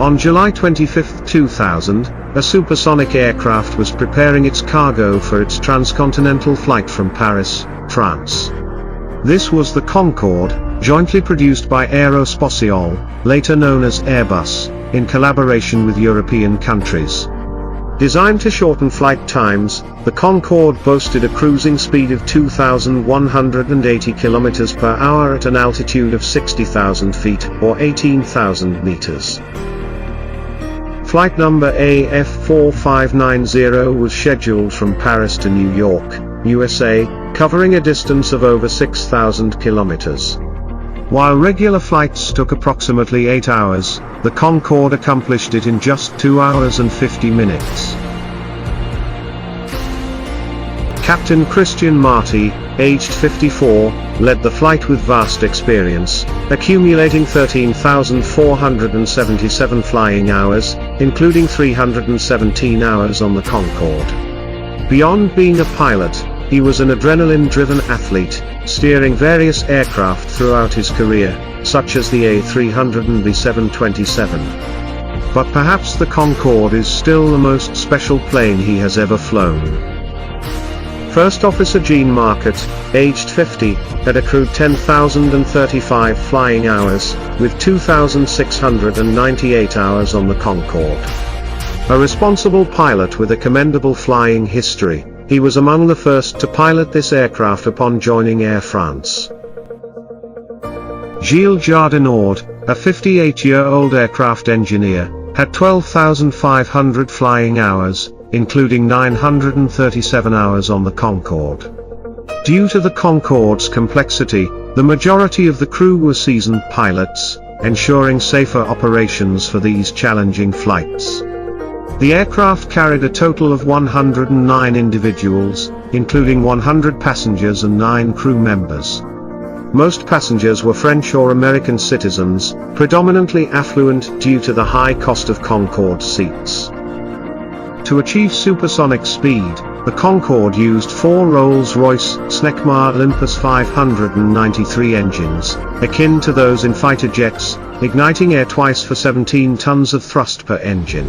On July 25, 2000, a supersonic aircraft was preparing its cargo for its transcontinental flight from Paris, France. This was the Concorde, jointly produced by Aerospatiale, later known as Airbus, in collaboration with European countries. Designed to shorten flight times, the Concorde boasted a cruising speed of 2,180 km per hour at an altitude of 60,000 feet, or 18,000 meters. Flight number AF4590 was scheduled from Paris to New York, USA, covering a distance of over 6,000 kilometers. While regular flights took approximately 8 hours, the Concorde accomplished it in just 2 hours and 50 minutes. Captain Christian Marty, aged 54, led the flight with vast experience, accumulating 13,477 flying hours, including 317 hours on the Concorde. Beyond being a pilot, he was an adrenaline-driven athlete, steering various aircraft throughout his career, such as the A300 and the 727. But perhaps the Concorde is still the most special plane he has ever flown. First Officer Jean Marcot, aged 50, had accrued 10,035 flying hours, with 2,698 hours on the Concorde. A responsible pilot with a commendable flying history, he was among the first to pilot this aircraft upon joining Air France. Gilles Jardinaud, a 58-year-old aircraft engineer, had 12,500 flying hours, including 937 hours on the Concorde. Due to the Concorde's complexity, the majority of the crew were seasoned pilots, ensuring safer operations for these challenging flights. The aircraft carried a total of 109 individuals, including 100 passengers and 9 crew members. Most passengers were French or American citizens, predominantly affluent due to the high cost of Concorde seats. To achieve supersonic speed, the Concorde used 4 Rolls-Royce Snecma Olympus 593 engines, akin to those in fighter jets, igniting air twice for 17 tons of thrust per engine.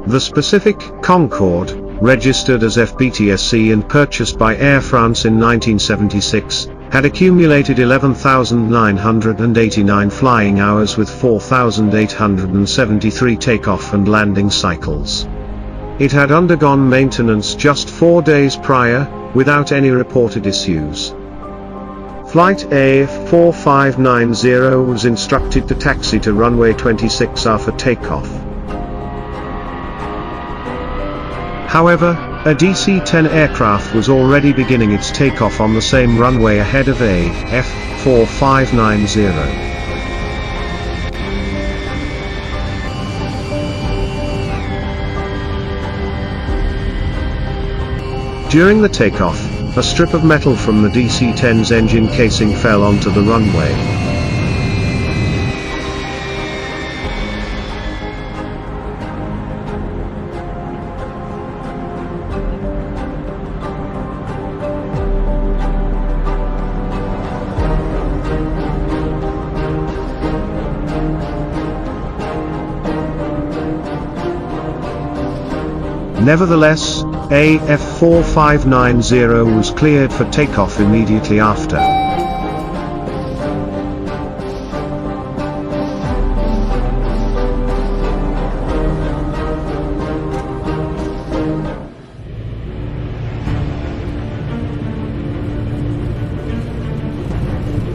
The specific Concorde, registered as FBTSC and purchased by Air France in 1976, had accumulated 11,989 flying hours with 4,873 takeoff and landing cycles. It had undergone maintenance just 4 days prior, without any reported issues. Flight AF4590 was instructed to taxi to runway 26R for takeoff. However, a DC-10 aircraft was already beginning its takeoff on the same runway ahead of AF4590. During the takeoff, a strip of metal from the DC-10's engine casing fell onto the runway. Nevertheless, AF4590 was cleared for takeoff immediately after.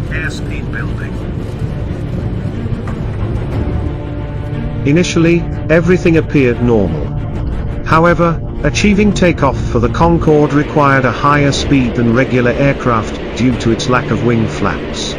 Airspeed building. Initially, everything appeared normal. However, achieving takeoff for the Concorde required a higher speed than regular aircraft due to its lack of wing flaps.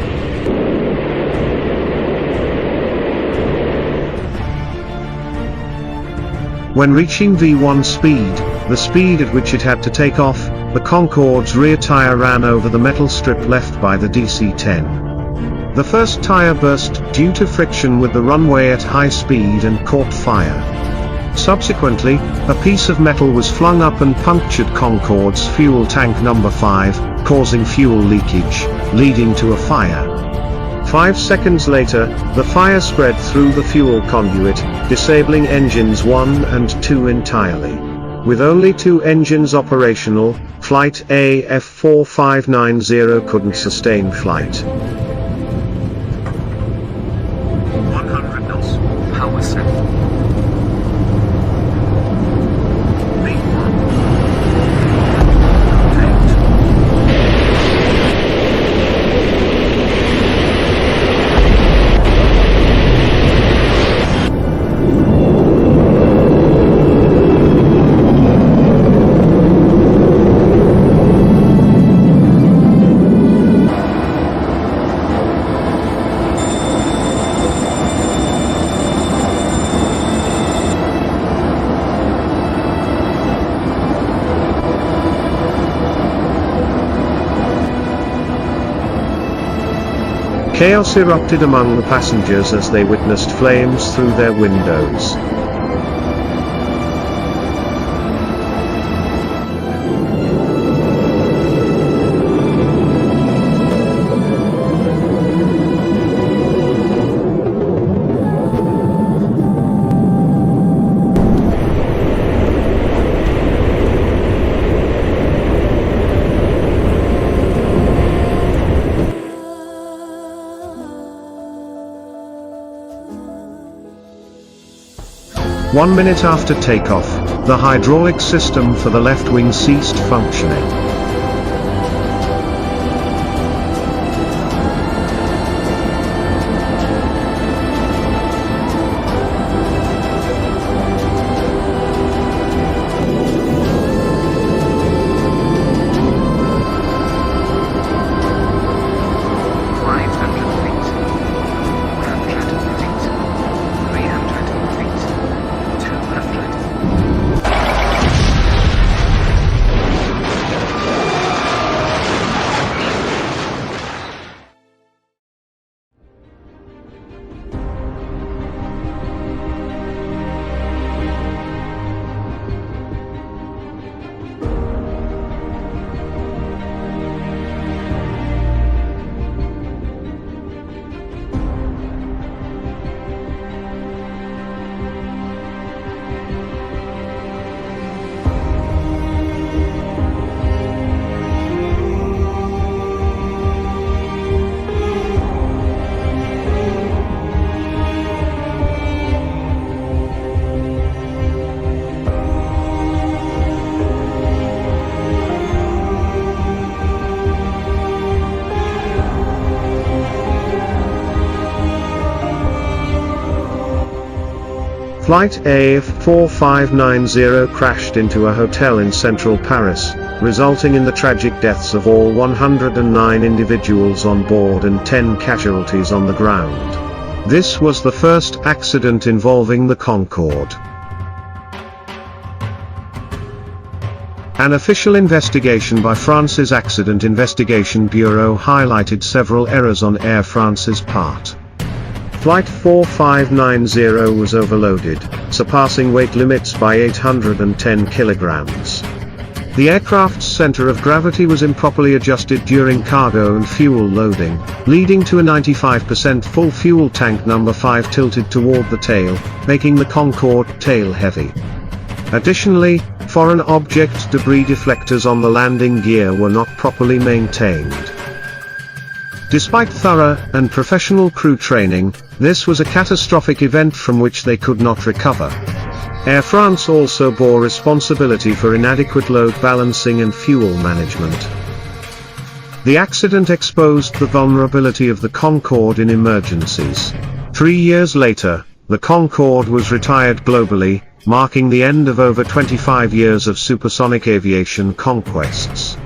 When reaching V1 speed, the speed at which it had to take off, the Concorde's rear tire ran over the metal strip left by the DC-10. The first tire burst due to friction with the runway at high speed and caught fire. Subsequently, a piece of metal was flung up and punctured Concorde's fuel tank number 5, causing fuel leakage, leading to a fire. 5 seconds later, the fire spread through the fuel conduit, disabling engines 1 and 2 entirely. With only 2 engines operational, Flight AF4590 couldn't sustain flight. 100 knots, power set. Chaos erupted among the passengers as they witnessed flames through their windows. One minute after takeoff, the hydraulic system for the left wing ceased functioning. Flight AF4590 crashed into a hotel in central Paris, resulting in the tragic deaths of all 109 individuals on board and 10 casualties on the ground. This was the first accident involving the Concorde. An official investigation by France's Accident Investigation Bureau highlighted several errors on Air France's part. Flight 4590 was overloaded, surpassing weight limits by 810 kilograms. The aircraft's center of gravity was improperly adjusted during cargo and fuel loading, leading to a 95% full fuel tank number 5 tilted toward the tail, making the Concorde tail-heavy. Additionally, foreign object debris deflectors on the landing gear were not properly maintained. Despite thorough and professional crew training, this was a catastrophic event from which they could not recover. Air France also bore responsibility for inadequate load balancing and fuel management. The accident exposed the vulnerability of the Concorde in emergencies. 3 years later, the Concorde was retired globally, marking the end of over 25 years of supersonic aviation conquests.